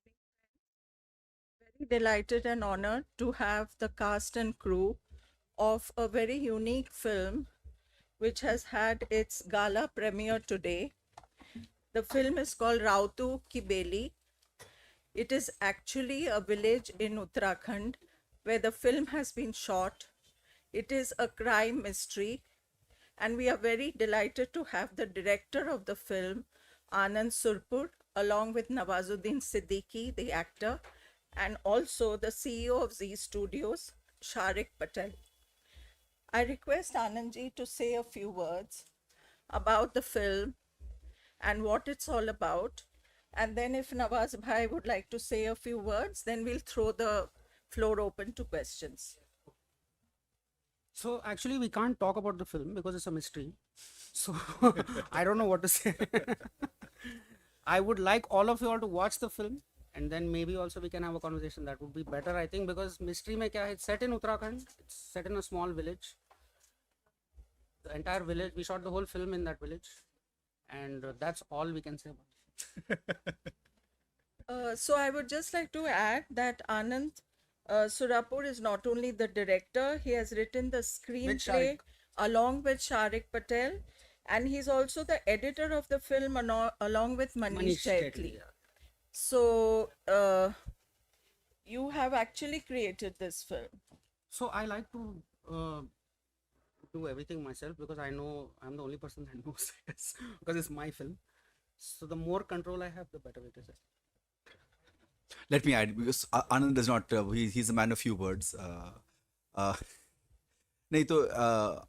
evening. Very delighted and honored to have the cast and crew of a very unique film which has had its gala premiere today. The film is called Rautu Ki Beli. It is actually a village in Uttarakhand where the film has been shot. It is a crime mystery, and we are very delighted to have the director of the film, Anand Surpur, along with Nawazuddin Siddiqui, the actor, and also the CEO of Z Studios, Sharik Patel. I request Anandji to say a few words about the film and what it's all about. And then, if Nawaz Bhai would like to say a few words, then we'll throw the floor open to questions. So actually, we can't talk about the film because it's a mystery. So I don't know what to say. I would like all of you all to watch the film, and then maybe also we can have a conversation. That would be better, I think, because mystery mein kya hai? It's set in Uttarakhand. It's set in a small village. The entire village. We shot the whole film in that village, and that's all we can say about it. So I would just like to add that Anand Surapur is not only the director, he has written the screenplay Sharik. along with Sharik Patel, and he's also the editor of the film along with Manish Manish Jaitli. Jaitli. Yeah. So you have actually created this film. So I like to do everything myself because I know I'm the only person that knows this because it's my film. So the more control I have, the better it is. Let me add because Anand does not. He's a man of few words. Uh, नहीं तो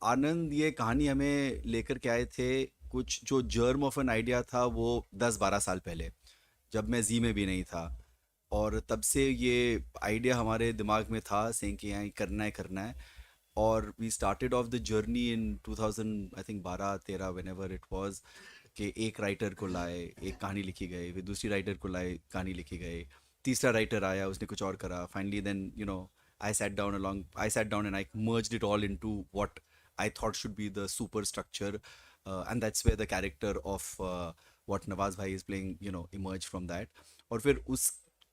आनंद ये कहानी हमें लेकर के आए थे कुछ जो जर्म ऑफ एन आइडिया था वो 10-12 साल पहले जब मैं जी में भी नहीं था और तब से ये आइडिया हमारे दिमाग में था सें कि यहाँ करना है और we started off the journey in 2000 I think 12-13 whenever it was कि एक राइटर को लाए एक कहानी लिखी गई फिर दूसरी राइटर को लाए कहानी लिखी गई तीसरा राइटर आया उसने कुछ और करा finally then I sat down and I merged it all into what I thought should be the super structure, and that's where the character of what Nawaz Bhai is playing, emerged from that. और फिर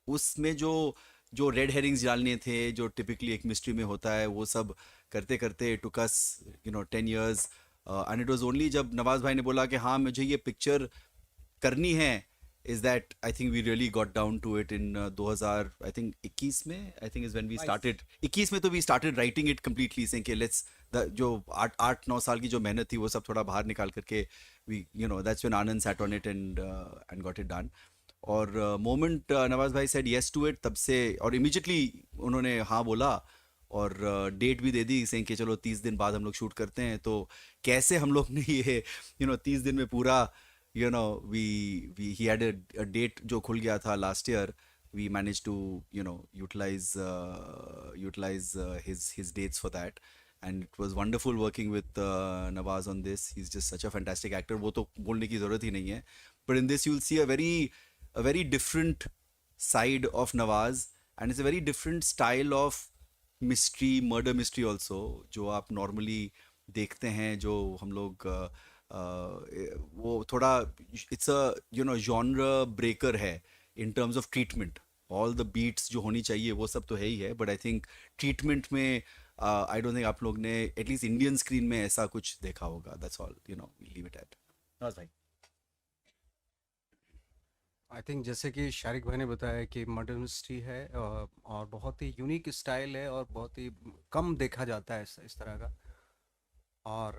उसमें जो red Hering's डालने थे जो typically एक mystery में होता है वो सब करते करते टुक अस 10 years, and it was only जब नवाज भाई ने बोला कि हाँ मुझे ये पिक्चर करनी है is that I think we really got down to it in 2000 I think 21 में I think is when we started 21 में तो we started writing it completely saying कि let's जो 8-9 साल की जो मेहनत थी वो सब थोड़ा बाहर निकाल करके we that's when Anand sat on it and got it done और मोमेंट नवाज भाई said yes to it तब से और immediately उन्होंने हाँ बोला और डेट भी दे दी सें कि चलो 30 दिन बाद हम लोग शूट करते हैं तो कैसे हम लोग ने ये 30 दिन में पूरा he had a date जो खुल गया था last year. We managed to utilize his dates for that, and it was wonderful working with Nawaz on this. He's just such a fantastic actor. वो तो बोलने की ज़रूरत ही नहीं है. But in this you'll see a very different side of Nawaz, and it's a very different style of mystery, murder mystery also, जो आप normally देखते हैं जो हम लोग वो थोड़ा इट्स अ जॉनर ब्रेकर है in terms of treatment all the beats जो होनी चाहिए वो सब तो है ही है बट आई थिंक ट्रीटमेंट में आई डोंट थिंक आप लोग ने एटलीस्ट इंडियन स्क्रीन में ऐसा कुछ देखा होगा that's all leave it at भाई आई थिंक जैसे कि शारिक भाई ने बताया कि मर्डर मिस्ट्री है और बहुत ही यूनिक स्टाइल है और बहुत ही कम देखा जाता है इस तरह का और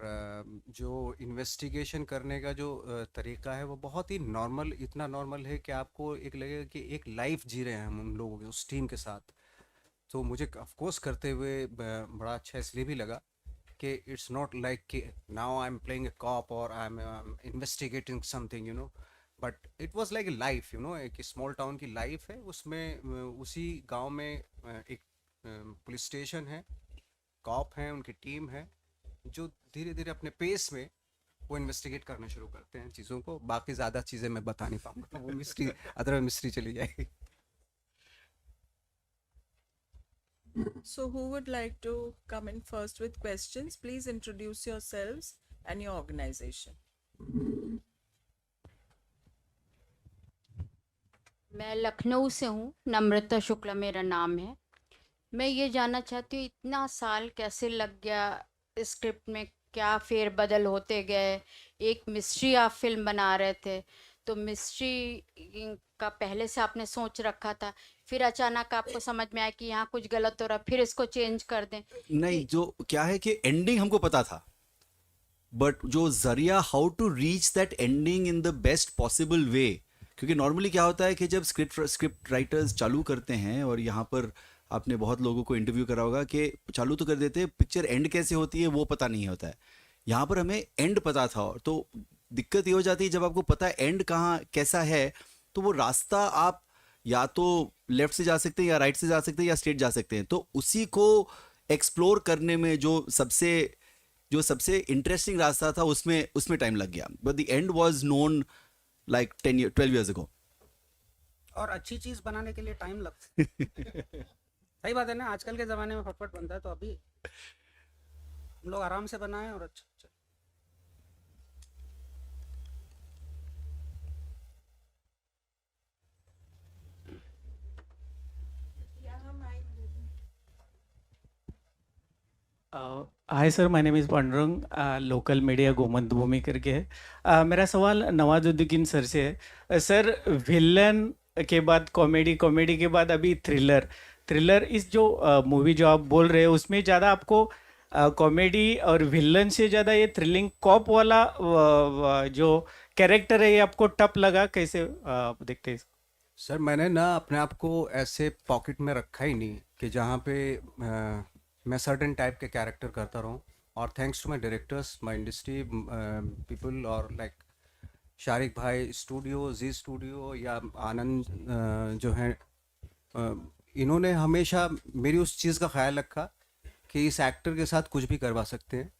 जो इन्वेस्टिगेशन करने का जो तरीका है वो बहुत ही नॉर्मल इतना नॉर्मल है कि आपको एक लगेगा कि एक लाइफ जी रहे हैं हम लोगों के उस टीम के साथ तो मुझे ऑफ कोर्स करते हुए बड़ा अच्छा इसलिए भी लगा कि इट्स नॉट लाइक कि now I am playing a cop और I am investigating something but it was like a life एक स्मॉल टाउन की लाइफ है उसमें उसी गांव में एक पुलिस स्टेशन है कॉप हैं उनकी टीम है जो धीरे धीरे अपने पेस में वो इन्वेस्टिगेट करना शुरू करते हैं चीज़ों को बाकी ज़्यादा चीज़ें मैं बता नहीं पाऊंगा वो मिस्ट्री अदर मिस्ट्री चली जाएगी So who would like to come in first with questions? Please introduce yourselves and your organization. मैं लखनऊ से हूँ, नम्रता शुक्ला मेरा नाम है। मैं ये जानना चाहती हूँ इतना साल कैसे लग गया स्क्रिप्ट में, क्या फेरबदल होते गए। एक मिस्ट्री आप फिल्म बना रहे थे, तो मिस्ट्री का पहले से आपने सोच रखा था, फिर अचानक आपको समझ में आया कि यहाँ कुछ गलत हो रहा, फिर इसको चेंज कर दें। नहीं, ये जो क्या है कि एंडिंग हमको पता था, बट जो जरिया how to reach that ending in the best possible way, क्योंकि नॉर्मली क्या होता है कि जब स्क्रिप्ट राइटर्स चालू करते हैं, और यहाँ पर आपने बहुत लोगों को इंटरव्यू करा होगा कि चालू तो कर देते हैं, पिक्चर एंड कैसे होती है वो पता नहीं होता है। यहाँ पर हमें एंड पता था, और तो दिक्कत ये हो जाती है जब आपको पता है एंड कहाँ कैसा है, तो वो रास्ता आप या तो लेफ्ट से जा सकते हैं या राइट से जा सकते हैं या स्ट्रेट जा सकते हैं, तो उसी को एक्सप्लोर करने में जो सबसे इंटरेस्टिंग रास्ता था उसमें उसमें टाइम लग गया, but the end was known like 12 years ago. और अच्छी चीज बनाने के लिए टाइम लगता है। सही बात है ना, आजकल के ज़माने में फटफट बनता है, तो अभी हम लोग आराम से बनाएं और अच्छा अच्छा। Hi sir, my name is Pandurang, local media Gomant Bhumi करके है। मेरा सवाल नवाजुद्दीन सर से है। सर, विलन के बाद कॉमेडी, कॉमेडी के बाद अभी थ्रिलर, थ्रिलर इस जो मूवी जो आप बोल रहे हैं उसमें ज़्यादा आपको कॉमेडी और विलन से ज़्यादा ये थ्रिलिंग कॉप वाला जो कैरेक्टर है ये आपको टफ लगा, कैसे आप देखते हैं इसको? सर, मैंने ना अपने आप को ऐसे पॉकेट में रखा ही नहीं कि जहाँ पे मैं सर्टेन टाइप के कैरेक्टर करता रहूँ। और thanks to my directors, my industry people, और लाइक शारिक भाई स्टूडियो, जी स्टूडियो, या आनंद जो हैं, इन्होंने हमेशा मेरी उस चीज़ का ख्याल रखा कि इस एक्टर के साथ कुछ भी करवा सकते हैं,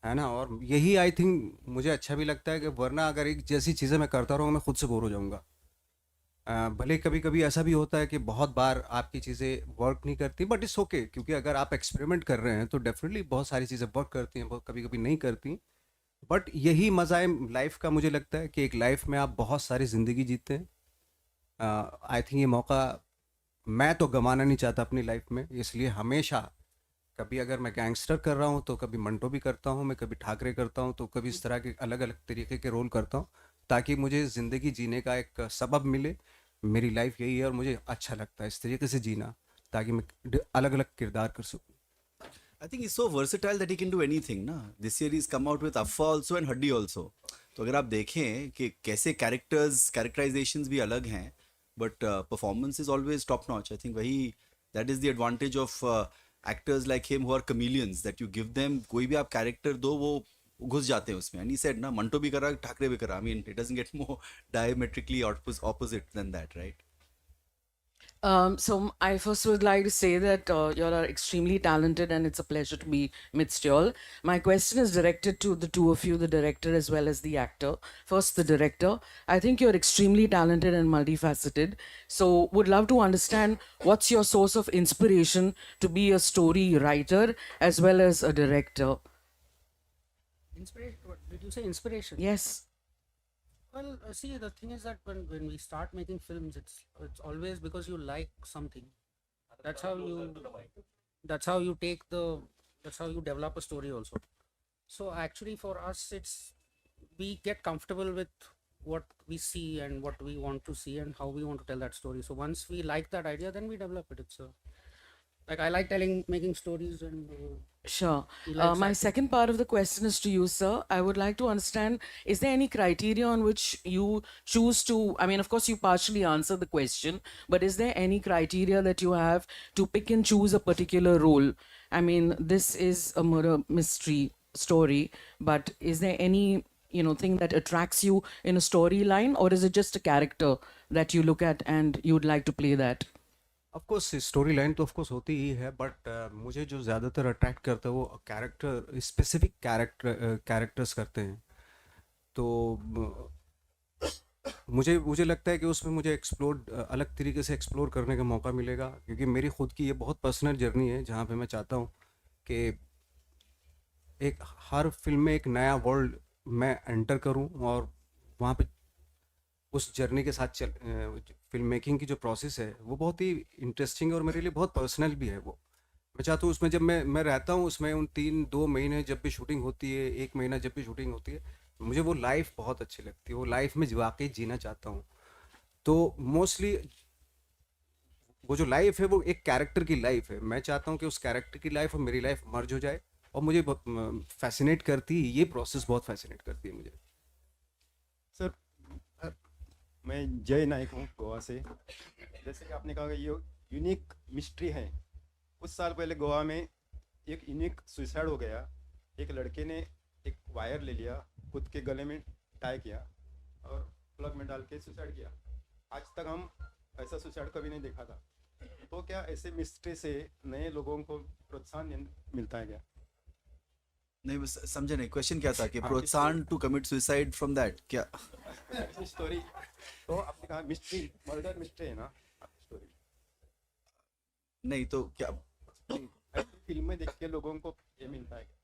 है ना। और यही आई थिंक मुझे अच्छा भी लगता है कि वरना अगर एक जैसी चीज़ें मैं करता रहूँ मैं खुद से बोर हो जाऊँगा। भले कभी कभी ऐसा भी होता है कि बहुत बार आपकी चीज़ें वर्क नहीं करती, बट इट्स ओके, क्योंकि अगर आप एक्सपेरिमेंट कर रहे हैं तो डेफिनेटली बहुत सारी चीज़ें वर्क करती हैं, बहुत कभी कभी नहीं करती। बट यही मज़ा है लाइफ का, मुझे लगता है कि एक लाइफ में आप बहुत सारी ज़िंदगी जीते हैं। आई थिंक ये मौका मैं तो गंवाना नहीं चाहता अपनी लाइफ में, इसलिए हमेशा कभी अगर मैं गैंगस्टर कर रहा हूँ तो कभी मंटो भी करता हूँ, मैं कभी ठाकरे करता हूँ, तो कभी इस तरह के अलग अलग तरीके के रोल करता हूँ, ताकि मुझे ज़िंदगी जीने का एक सबब मिले। मेरी लाइफ यही है और मुझे अच्छा लगता है इस तरीके से जीना, ताकि मैं अलग अलग किरदार कर सकूँ। I think he's so versatile that he can do anything ना. This year he's come out with Affa also and Haddi also. तो अगर आप देखें कि कैसे कैरेक्टराइजेशंस भी अलग हैं, but performance is always top notch. I think वही that is the advantage of actors like him who are chameleons, that you give them कोई भी आप कैरेक्टर दो वो घुस जाते हैं उसमें. एंड ही सेड ना, मंटो भी करा, ठाकरे भी करा. I mean it doesn't get more diametrically opposite than that, right? So I first would like to say that you all are extremely talented and it's a pleasure to be amidst you all. My question is directed to the two of you, the director as well as the actor. First, the director. I think you're extremely talented and multifaceted. So would love to understand what's your source of inspiration to be a story writer as well as a director? Inspiration? What did you say? Inspiration? Yes. Well, see, the thing is that when we start making films, it's always because you like something. That's how you that's how you take the that's how you develop a story also. So actually, for us, it's we get comfortable with what we see and what we want to see and how we want to tell that story. So once we like that idea, then we develop it. It's like I like making stories, and Sure. he likes My acting. second part of the question is to you, sir. I would like to understand, is there any criteria on which you choose to, I mean, of course, you partially answered the question, but is there any criteria that you have to pick and choose a particular role? I mean, this is a murder mystery story, but is there any, thing that attracts you in a storyline, or is it just a character that you look at and you'd like to play that? Of course story line तो of course होती ही है, but मुझे जो ज़्यादातर attract करता है वो character, specific characters करते हैं। तो मुझे मुझे लगता है कि उसमें मुझे अलग तरीके से एक्सप्लोर करने का मौका मिलेगा, क्योंकि मेरी खुद की ये बहुत पर्सनल जर्नी है जहाँ पे मैं चाहता हूँ कि एक हर फिल्म में एक नया वर्ल्ड मैं एंटर करूँ और वहाँ पे उस जर्नी के साथ फिल्म मेकिंग की जो प्रोसेस है वो बहुत ही इंटरेस्टिंग है और मेरे लिए बहुत पर्सनल भी है वो। मैं चाहता हूँ उसमें जब मैं रहता हूँ उसमें उन 2 महीने जब भी शूटिंग होती है, 1 महीना जब भी शूटिंग होती है, मुझे वो लाइफ बहुत अच्छी लगती है, वो लाइफ में वाकई जीना चाहता हूँ। तो मोस्टली वो जो लाइफ है वो एक कैरेक्टर की लाइफ है, मैं चाहता हूँ कि उस कैरेक्टर की लाइफ और मेरी लाइफ मर्ज हो जाए। और मुझे बहुत फैसिनेट करती है ये प्रोसेस, बहुत फैसिनेट करती है मुझे। सर, अ, मैं जय नायक हूँ गोवा से। जैसे कि आपने कहा कि ये यूनिक मिस्ट्री है। कुछ साल पहले गोवा में एक यूनिक सुसाइड हो गया। एक लड़के ने एक वायर ले लिया, खुद के गले में टाई किया और प्लग में डाल के सुसाइड किया। आज तक हम ऐसा सुसाइड कभी नहीं देखा था। तो क्या ऐसे मिस्ट्री से नए लोगों को प्रोत्साहन मिलता है क्या? नहीं, बस समझे नहीं, क्वेश्चन क्या था कि हाँ, प्रोत्साहन to commit suicide from that क्या? स्टोरी तो आपने कहा मिस्ट्री, मर्डर मिस्ट्री है ना स्टोरी। नहीं तो क्या? ऐसी फिल्में देख के लोगों को ये मिलता है क्या?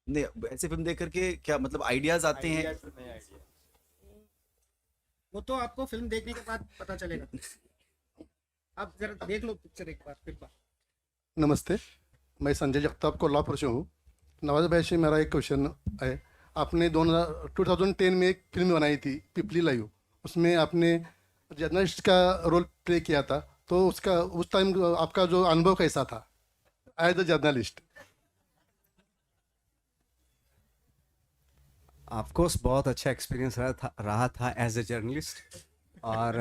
नहीं, ऐसे फिल्म देख करके क्या मतलब आइडियाज आते हैं? Ideas, नए आइडिया। वो तो आपको फिल्म देखने के बाद पता चलेगा। आप जरा देख लो पिक्चर एक बार फिर बात। नमस्ते, मैं संजय जगताप कोल्हापुर से हूँ। नवाज भाई से मेरा एक क्वेश्चन है। आपने 2010 में एक फिल्म बनाई थी पिपली लाइव, उसमें आपने जर्नलिस्ट का रोल प्ले किया था। तो उसका उस टाइम आपका जो अनुभव कैसा था as the journalist? Of course बहुत अच्छा एक्सपीरियंस रहा था एज ए जर्नलिस्ट। और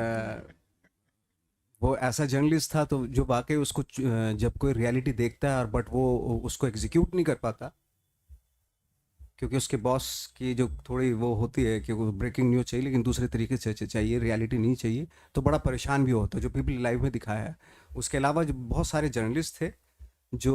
वो ऐसा जर्नलिस्ट था तो जो वाकई उसको जब कोई रियलिटी देखता है और बट वो उसको एग्जीक्यूट नहीं कर पाता, क्योंकि उसके बॉस की जो थोड़ी वो होती है कि वो ब्रेकिंग न्यूज़ चाहिए लेकिन दूसरे तरीके से चाहिए, रियलिटी नहीं चाहिए, तो बड़ा परेशान भी होता है, जो पीपल लाइव में दिखाया है। उसके अलावा जो बहुत सारे जर्नलिस्ट थे जो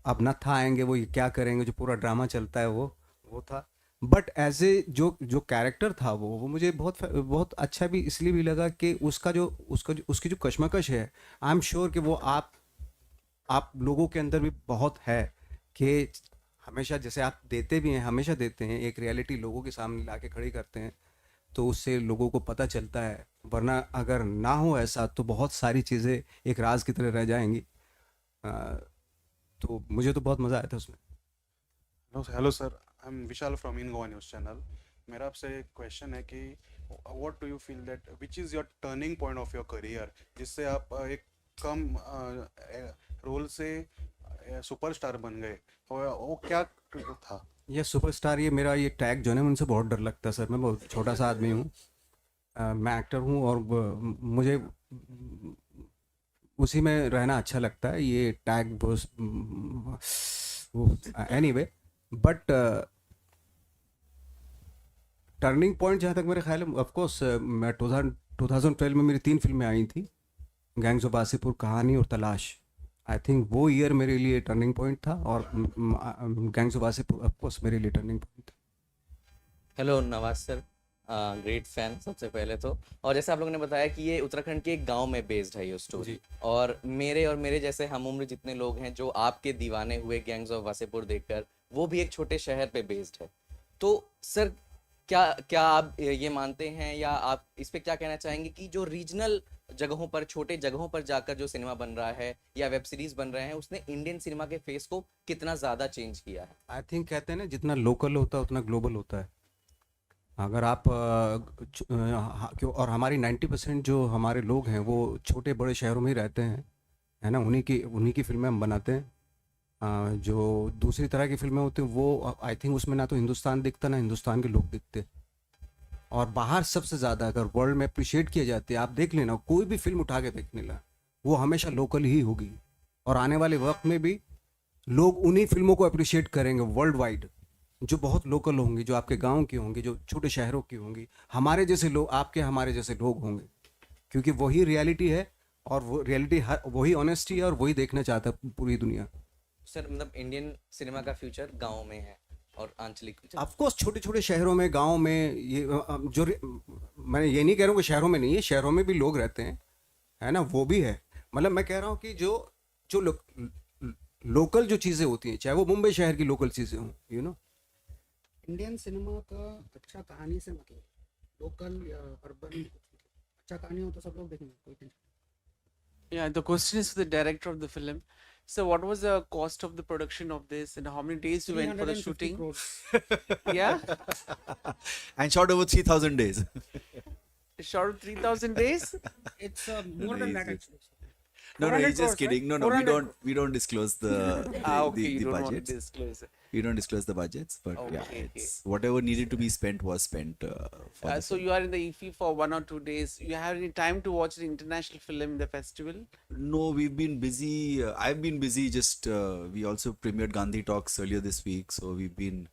अब न था आएंगे, वो ये क्या करेंगे, जो पूरा ड्रामा चलता है वो था। बट एज ए जो कैरेक्टर था वो मुझे बहुत अच्छा भी इसलिए भी लगा कि उसकी जो कश्मकश है, आई एम श्योर कि वो आप लोगों के अंदर भी बहुत है कि हमेशा जैसे आप देते भी हैं, हमेशा देते हैं, एक रियलिटी लोगों के सामने ला के खड़ी करते हैं तो उससे लोगों को पता चलता है। वरना अगर ना हो ऐसा तो बहुत सारी चीज़ें एक राज की तरह रह जाएंगी। तो मुझे तो बहुत मज़ा आया था उसमें। Hello sir, I am Vishal from in Goa news channel. मेरा आपसे एक क्वेश्चन है कि what do you feel that which is your turning point of your career, जिससे आप एक कम रोल से सुपरस्टार बन गए, वो क्या था? ये सुपरस्टार, ये मेरा ये टैग जो है ना, मुझसे बहुत डर लगता है सर। मैं बहुत छोटा सा आदमी हूँ, मैं एक्टर हूँ और मुझे उसी में रहना अच्छा लगता है। ये tag anyway, but turning point जहाँ तक मेरे ख्याल है, ऑफकोर्स मैं 2012 में मेरी 3 फिल्में आई थी, गैंग्स ऑफ वासेपुर, कहानी और तलाश। आई थिंक वो ईयर मेरे लिए टर्निंग पॉइंट था और गैंग्स ऑफ वासेपुर ऑफकोर्स मेरे लिए टर्निंग पॉइंट था। Hello Nawaz sir, great fan सबसे पहले तो। और जैसे आप लोगों ने बताया कि ये उत्तराखंड के एक गांव में बेस्ड है ये स्टोरी, और मेरे जैसे हम उम्र जितने लोग हैं जो आपके दीवाने हुए गैंग्स ऑफ वासेपुर देखकर, वो भी एक छोटे शहर पे बेस्ड है। तो सर क्या आप ये मानते हैं या आप इस पे क्या कहना चाहेंगे कि जो रीजनल जगहों पर, छोटे जगहों पर जाकर जो सिनेमा बन रहा है या वेब सीरीज बन रहे हैं, उसने इंडियन सिनेमा के फेस को कितना ज़्यादा चेंज किया है? आई थिंक कहते हैं ना, जितना लोकल होता है उतना ग्लोबल होता है। अगर आप और हमारी 90% जो हमारे लोग हैं वो छोटे बड़े शहरों में ही रहते हैं, है ना। उन्हीं की फिल्में हम बनाते हैं। जो दूसरी तरह की फिल्में होती हैं वो आई थिंक उसमें ना तो हिंदुस्तान दिखता ना हिंदुस्तान के लोग दिखते। और बाहर सबसे ज़्यादा अगर वर्ल्ड में अप्रिशिएट किए जाते हैं, आप देख लेना कोई भी फिल्म उठा के देखने ला, वो हमेशा लोकल ही होगी। और आने वाले वक्त में भी लोग उन्हीं फिल्मों को अप्रिशिएट करेंगे वर्ल्ड वाइड, जो बहुत लोकल होंगी, जो आपके गांव की होंगी, जो छोटे शहरों की होंगी, हमारे जैसे लोग, हमारे जैसे लोग होंगे, क्योंकि वही रियलिटी है और वो रियलिटी वही ऑनेस्टी है और वही देखना चाहता है पूरी दुनिया। सर मतलब इंडियन सिनेमा का फ्यूचर गाँव में है और आंचलिक। ऑफकोर्स छोटे छोटे शहरों में, गाँव में, ये मैं ये नहीं कह रहा हूँ कि शहरों में नहीं है, शहरों में भी लोग रहते हैं, है ना, वो भी है। मतलब मैं कह रहा हूँ कि जो लोकल जो चीज़ें होती हैं, चाहे वो मुंबई शहर की लोकल चीज़ें हों, यू नो। इंडियन सिनेमा का अच्छा कहानी से मतलब लोकल या अर्बन, अच्छा कहानी हो तो सब लोग देखेंगे, कोई tension. Yeah, the question is for the director of the film. So, what was the cost of the production of this, and how many days you went for the 350 shooting? crores. Yeah, And shot over 3,000 days. short of 3,000 days. It's more than that actually. No, 400 he's just crores, kidding. right? No, we 400 don't disclose the Okay, you the don't want to budgets. disclose it. We don't disclose the budgets, but yeah, Okay, okay. it's whatever needed to be spent was spent for the So film. you are in the IFFI for 1 or 2 days. You have any time to watch the international film in the festival? No, we've been busy. I've been busy. Just we also premiered Gandhi Talks earlier this week, so we've been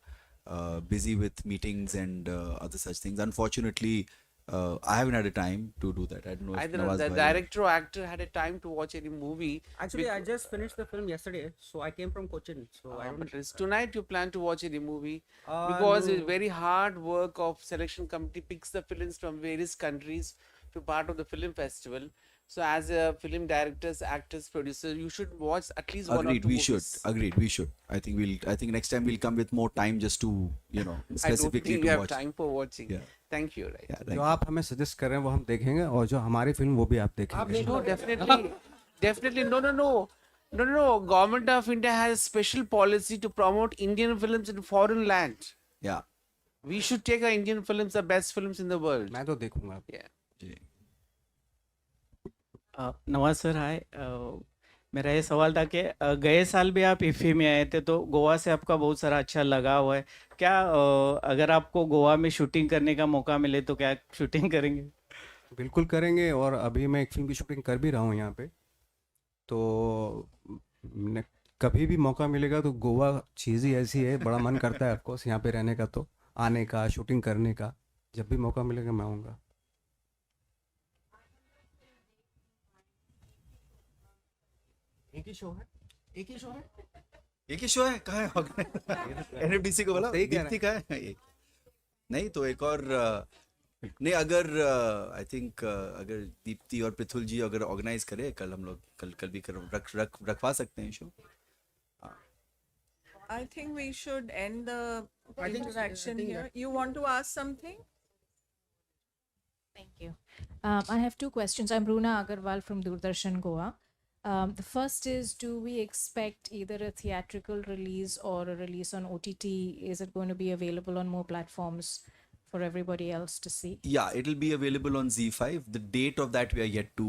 busy with meetings and other such things. Unfortunately, I haven't had a time to do that. I don't know I if don't know. Nawaz The bhai- director or actor had a time to watch any movie. Actually, I just finished the film yesterday, so I came from Cochin, so I don't. But tonight you plan to watch any movie Uh, because no. it's very hard work of selection committee picks the films from various countries to part of the film festival. So as a film directors, actors, producers, you should watch at least one or Agreed, two we movies. should. Agreed, we should. I think next time we'll come with more time just to, you know, I don't specifically think to we have watch. time for watching. Yeah. Thank you. Right. Yeah, thank जो you. आप हमें suggest कर रहे हैं वो हम देखेंगे, और जो हमारी फिल्म वो भी आप देखेंगे। No, definitely, definitely. No. Government of India has a special policy to promote Indian films in foreign land. Yeah. We should take our Indian films, the best films in the world. मैं तो देखूंगा। Yeah. जी. Nawaz sir hi, मेरा ये सवाल था कि गए साल भी आप इफ़ी में आए थे, तो गोवा से आपका बहुत सारा अच्छा लगा हुआ है। क्या अगर आपको गोवा में शूटिंग करने का मौका मिले तो क्या शूटिंग करेंगे? बिल्कुल करेंगे, और अभी मैं एक फिल्म की शूटिंग कर भी रहा हूँ यहाँ पे, तो कभी भी मौका मिलेगा तो गोवा चीज़ ही ऐसी है, बड़ा मन करता है ऑफकोर्स यहाँ पे रहने का, तो आने का, शूटिंग करने का, जब भी मौका मिलेगा मैं आऊँगा। एक ही शो है, एक ही शो है। एक ही शो है, कहाँ है? NFDC को बोला, सही कह रहा है। दीप्ति कहाँ है? नहीं तो एक और नहीं, अगर आई थिंक अगर दीप्ति और पृथुल जी अगर ऑर्गेनाइज करे, कल हम लोग कल भी रखवा सकते हैं show. I think we should end the I think- interaction I think here. that- You want to ask something? Thank you. I have two questions. I'm Runa Agarwal from Doordarshan, Goa. The first is, do we expect either a theatrical release or a release on OTT? Is it going to be available on more platforms for everybody else to see? Yeah, it'll be available on Z5. The date of that we are yet to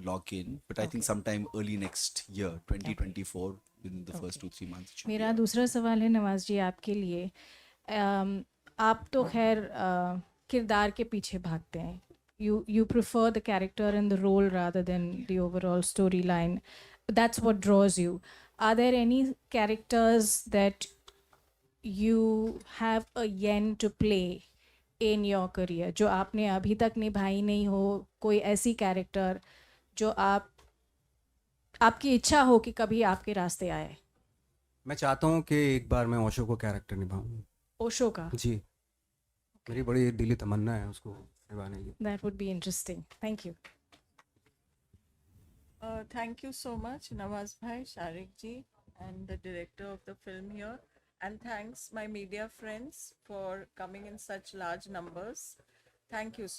lock in, but I think sometime early next year, 2024, within the first 2-3 months. it should be मेरा out. दूसरा सवाल है नवाज जी आपके लिए। आप तो खैर किरदार के पीछे भागते हैं। You prefer the character and the role rather than the overall storyline. That's what draws you. Are there any characters that you have a yen to play in your career जो आपने अभी तक निभाई नहीं हो? कोई ऐसी कैरेक्टर जो आपकी इच्छा हो कि कभी आपके रास्ते आए? मैं चाहता हूँ कि एक बार मैं ओशो को कैरेक्टर निभाऊँ। ओशो का? जी, मेरी बड़ी दिली तमन्ना है उसको निभाने की। That would be interesting. Thank you. Thank you so much, Nawaz bhai, Sharik ji, and the director of the film here. And thanks, my media friends, for coming in such large numbers. Thank you so much.